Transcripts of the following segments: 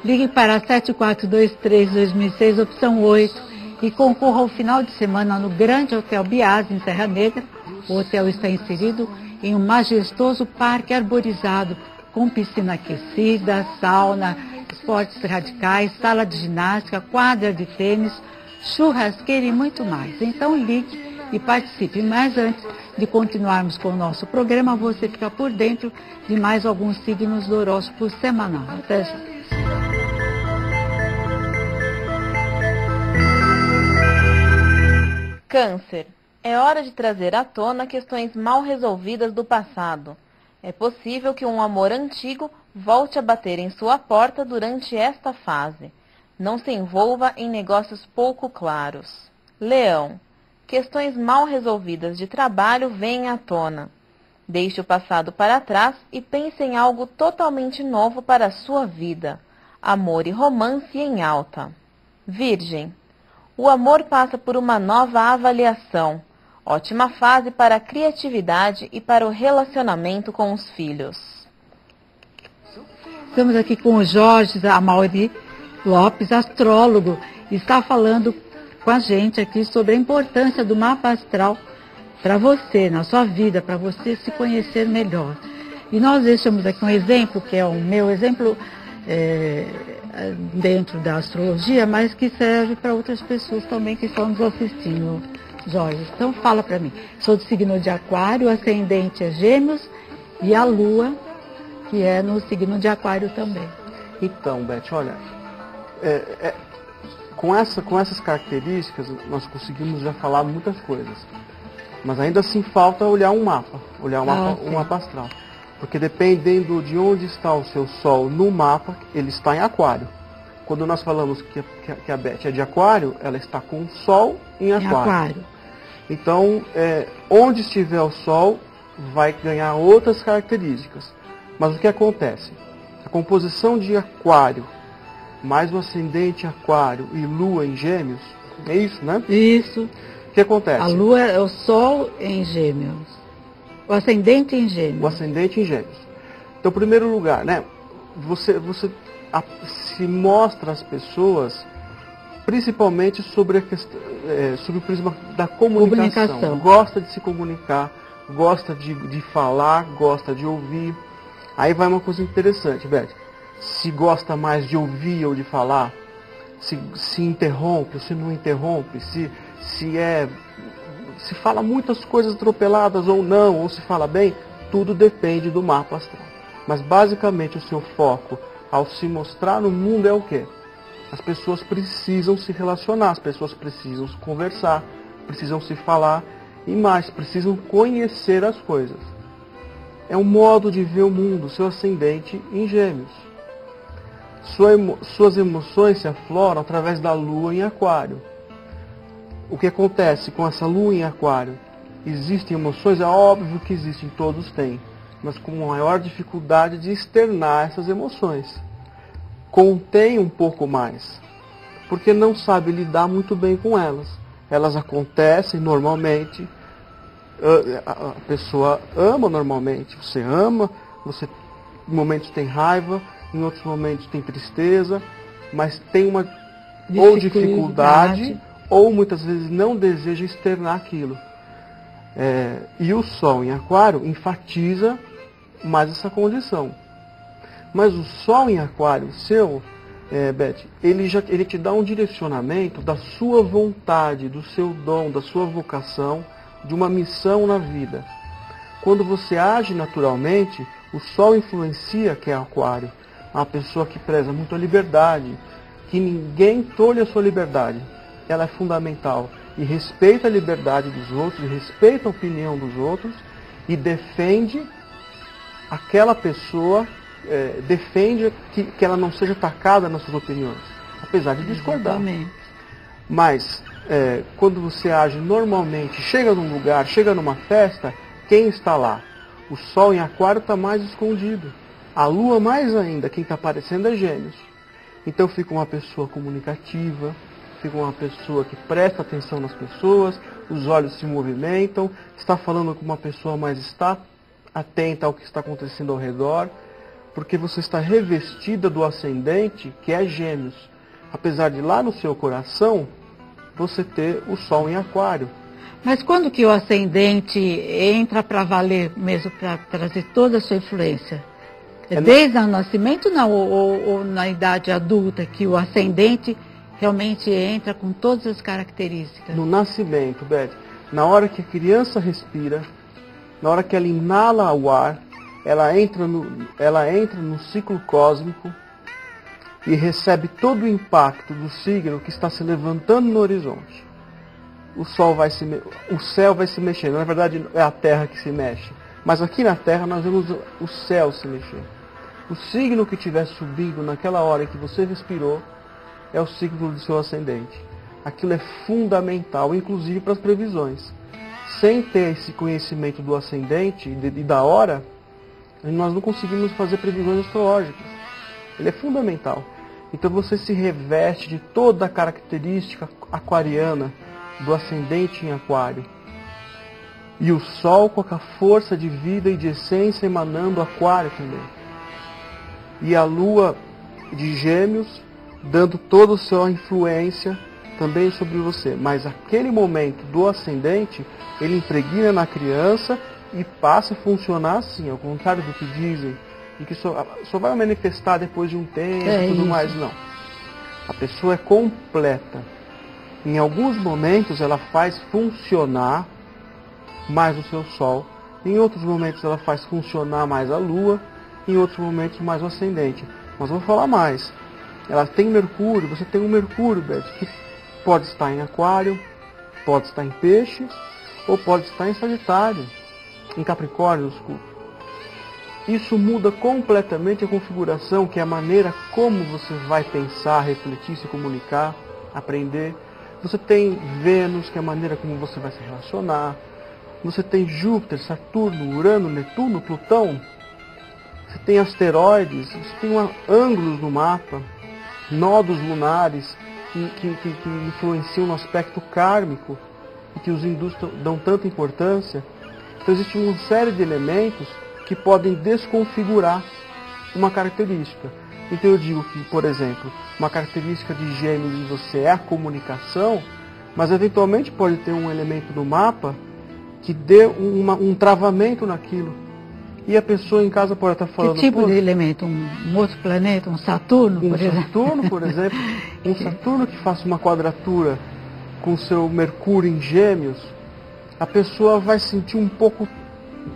Ligue para 7423-2006, opção 8, e concorra ao final de semana no Grande Hotel Biase, em Serra Negra. O hotel está inserido em um majestoso parque arborizado, com piscina aquecida, sauna, esportes radicais, sala de ginástica, quadra de tênis, churrasqueira e muito mais. Então ligue e participe. Mas antes de continuarmos com o nosso programa, você fica por dentro de mais alguns signos do horóscopo semanal. Até já. Câncer. É hora de trazer à tona questões mal resolvidas do passado. É possível que um amor antigo volte a bater em sua porta durante esta fase. Não se envolva em negócios pouco claros. Leão. Questões mal resolvidas de trabalho vêm à tona. Deixe o passado para trás e pense em algo totalmente novo para a sua vida. Amor e romance em alta. Virgem. O amor passa por uma nova avaliação. Ótima fase para a criatividade e para o relacionamento com os filhos. Estamos aqui com o Jorge Amauri Lopes, astrólogo, e está falando com a gente aqui sobre a importância do mapa astral para você, na sua vida, para você se conhecer melhor. E nós deixamos aqui um exemplo, que é o meu exemplo dentro da astrologia, mas que serve para outras pessoas também que estão nos assistindo, Jorge. Então fala para mim. Sou do signo de Aquário, o ascendente é Gêmeos e a Lua, que é no signo de Aquário também. Então, Beth, olha, com essas características nós conseguimos já falar muitas coisas, mas ainda assim falta olhar um mapa, um mapa astral, porque dependendo de onde está o seu Sol no mapa, ele está em Aquário. Quando nós falamos que a Beth é de Aquário, ela está com o Sol em Aquário. Então, onde estiver o Sol, vai ganhar outras características. Mas o que acontece? A composição de Aquário, mais o ascendente Aquário e Lua em Gêmeos, é isso, né? Isso. O que acontece? A Lua é o Sol em Gêmeos. O ascendente em Gêmeos. O ascendente em Gêmeos. Então, em primeiro lugar, né? Você se mostra às pessoas, principalmente sobre sobre o prisma da comunicação. Gosta de se comunicar, gosta de falar, gosta de ouvir. Aí vai uma coisa interessante, Beth. Se gosta mais de ouvir ou de falar, se interrompe ou se não interrompe, se fala muitas coisas atropeladas ou não, ou se fala bem, tudo depende do mapa astral. Mas basicamente o seu foco ao se mostrar no mundo é o quê? As pessoas precisam se relacionar, as pessoas precisam conversar, precisam se falar e mais, precisam conhecer as coisas. É um modo de ver o mundo, seu ascendente em Gêmeos. Suas emoções se afloram através da Lua em Aquário. O que acontece com essa Lua em Aquário? Existem emoções? É óbvio que existem, todos têm, mas com maior dificuldade de externar essas emoções. Contém um pouco mais, porque não sabe lidar muito bem com elas. Elas acontecem normalmente, a pessoa ama normalmente, você ama, você em momentos tem raiva, em outros momentos tem tristeza, mas tem uma ou dificuldade, ou muitas vezes não deseja externar aquilo. E o Sol em Aquário enfatiza mais essa condição. Mas o Sol em Aquário seu, Beth, ele te dá um direcionamento da sua vontade, do seu dom, da sua vocação, de uma missão na vida. Quando você age naturalmente, o Sol influencia que é Aquário. Uma pessoa que preza muito a liberdade, que ninguém tolhe a sua liberdade. Ela é fundamental. E respeita a liberdade dos outros, e respeita a opinião dos outros, e defende aquela pessoa, defende que ela não seja atacada nas suas opiniões, apesar de discordar. Exatamente. Mas, quando você age normalmente, chega num lugar, chega numa festa, quem está lá? O Sol em Aquário está mais escondido. A Lua mais ainda, quem está aparecendo é Gêmeos. Então fica uma pessoa comunicativa, fica uma pessoa que presta atenção nas pessoas, os olhos se movimentam, está falando com uma pessoa mais está atenta ao que está acontecendo ao redor. porque você está revestida do ascendente, que é Gêmeos. Apesar de lá no seu coração, você ter o Sol em Aquário. Mas quando que o ascendente entra para valer mesmo, para trazer toda a sua influência? Desde o nascimento não, ou na idade adulta, que o ascendente realmente entra com todas as características? No nascimento, Beth, na hora que a criança respira, na hora que ela inala o ar, ela entra no ciclo cósmico e recebe todo o impacto do signo que está se levantando no horizonte. O céu vai se mexendo. Na verdade, é a Terra que se mexe. Mas aqui na Terra nós vemos o céu se mexer. O signo que estiver subindo naquela hora que você respirou é o signo do seu ascendente. Aquilo é fundamental, inclusive para as previsões. Sem ter esse conhecimento do ascendente e da hora, nós não conseguimos fazer previsões astrológicas. Ele é fundamental. Então você se reveste de toda a característica aquariana do ascendente em Aquário. E o Sol com a força de vida e de essência emanando Aquário também. E a Lua de Gêmeos dando toda a sua influência também sobre você. Mas aquele momento do ascendente, ele impregna na criança e passa a funcionar assim, ao contrário do que dizem, e que só vai manifestar depois de um tempo e tudo mais. Não. A pessoa é completa. Em alguns momentos ela faz funcionar mais o seu Sol, em outros momentos ela faz funcionar mais a Lua, em outros momentos mais o ascendente. Mas vou falar mais. Ela tem Mercúrio, você tem um Mercúrio, Beth, que pode estar em Aquário, pode estar em Peixes, ou pode estar em Sagitário, em Capricórnio, desculpa. Isso muda completamente a configuração, que é a maneira como você vai pensar, refletir, se comunicar, aprender. Você tem Vênus, que é a maneira como você vai se relacionar. Você tem Júpiter, Saturno, Urano, Netuno, Plutão. Você tem asteroides, você tem ângulos no mapa, nodos lunares que influenciam no aspecto kármico e que os hindus dão tanta importância. Então existe uma série de elementos que podem desconfigurar uma característica. Então eu digo que, por exemplo, uma característica de Gêmeos em você é a comunicação, mas eventualmente pode ter um elemento no mapa que dê um travamento naquilo. E a pessoa em casa pode estar falando... Que tipo de elemento? Um outro planeta? Um Saturno, por exemplo? Saturno, por exemplo. Um Saturno que faça uma quadratura com seu Mercúrio em Gêmeos, a pessoa vai sentir um pouco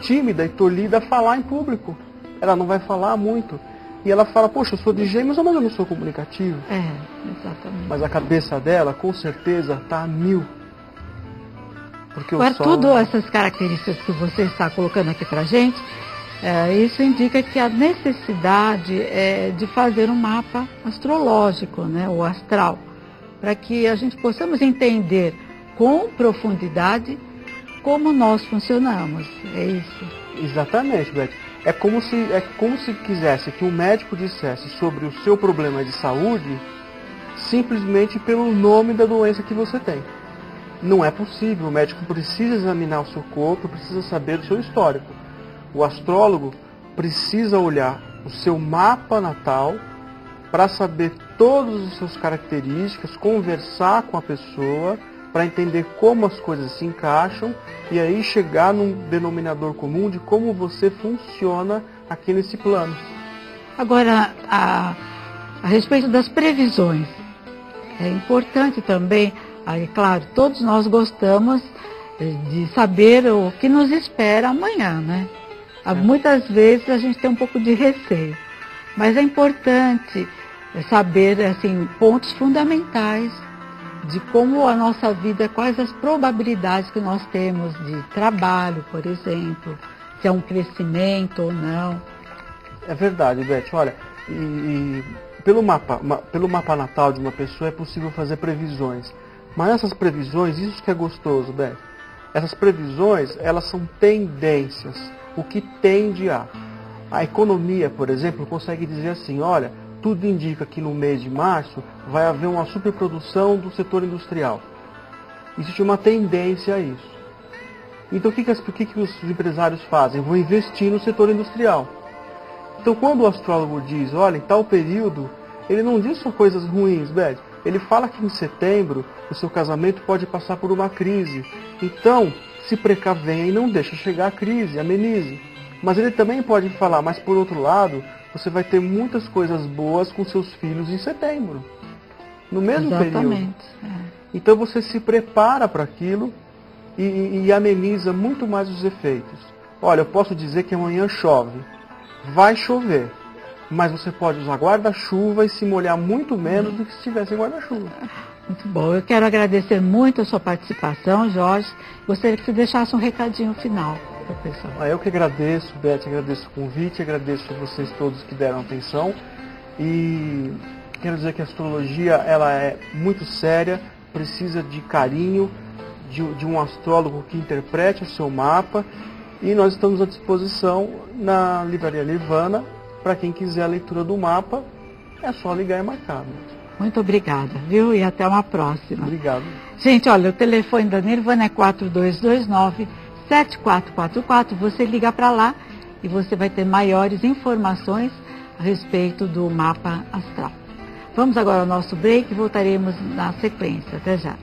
tímida e tolhida a falar em público. Ela não vai falar muito. E ela fala, poxa, eu sou de Gêmeos, mas eu não sou comunicativo. Exatamente. Mas a cabeça dela, com certeza, está a 1000. Porque Agora, o Sol... tudo essas características que você está colocando aqui para a gente, isso indica que a necessidade é de fazer um mapa astrológico, né, o astral, para que a gente possamos entender com profundidade como nós funcionamos. É isso. Exatamente, Beth. É como se quisesse que um médico dissesse sobre o seu problema de saúde simplesmente pelo nome da doença que você tem. Não é possível. O médico precisa examinar o seu corpo, precisa saber do seu histórico. O astrólogo precisa olhar o seu mapa natal para saber todas as suas características, conversar com a pessoa para entender como as coisas se encaixam e aí chegar num denominador comum de como você funciona aqui nesse plano. Agora, a respeito das previsões, é importante também, aí, claro, todos nós gostamos de saber o que nos espera amanhã, né? Muitas vezes a gente tem um pouco de receio, mas é importante saber, assim, pontos fundamentais de como a nossa vida, quais as probabilidades que nós temos de trabalho, por exemplo, se é um crescimento ou não. É verdade, Beth. Olha, pelo mapa natal de uma pessoa é possível fazer previsões. Mas essas previsões, isso que é gostoso, Beth. Essas previsões, elas são tendências, o que tende a. A economia, por exemplo, consegue dizer assim, olha, tudo indica que no mês de março vai haver uma superprodução do setor industrial. Existe uma tendência a isso. Então o que os empresários fazem? Vão investir no setor industrial. Então, quando o astrólogo diz, olha, em tal período, ele não diz só coisas ruins, Beth. Ele fala que em setembro o seu casamento pode passar por uma crise. Então, se precavenha e não deixa chegar a crise, amenize. Mas ele também pode falar, mas por outro lado, você vai ter muitas coisas boas com seus filhos em setembro. No mesmo período. Então você se prepara para aquilo e ameniza muito mais os efeitos. Olha, eu posso dizer que amanhã chove. Vai chover. Mas você pode usar guarda-chuva e se molhar muito menos do que se tivesse guarda-chuva. Muito bom. Eu quero agradecer muito a sua participação, Jorge. Gostaria que você deixasse um recadinho final para o pessoal. Eu que agradeço, Beth, agradeço o convite, agradeço a vocês todos que deram atenção. E quero dizer que a astrologia ela é muito séria, precisa de carinho, de um astrólogo que interprete o seu mapa. E nós estamos à disposição na Livraria Nirvana. Para quem quiser a leitura do mapa, é só ligar e marcar. Muito obrigada, viu? E até uma próxima. Obrigado. Gente, olha, o telefone da Nirvana é 4229-7444. Você liga para lá e você vai ter maiores informações a respeito do mapa astral. Vamos agora ao nosso break e voltaremos na sequência. Até já.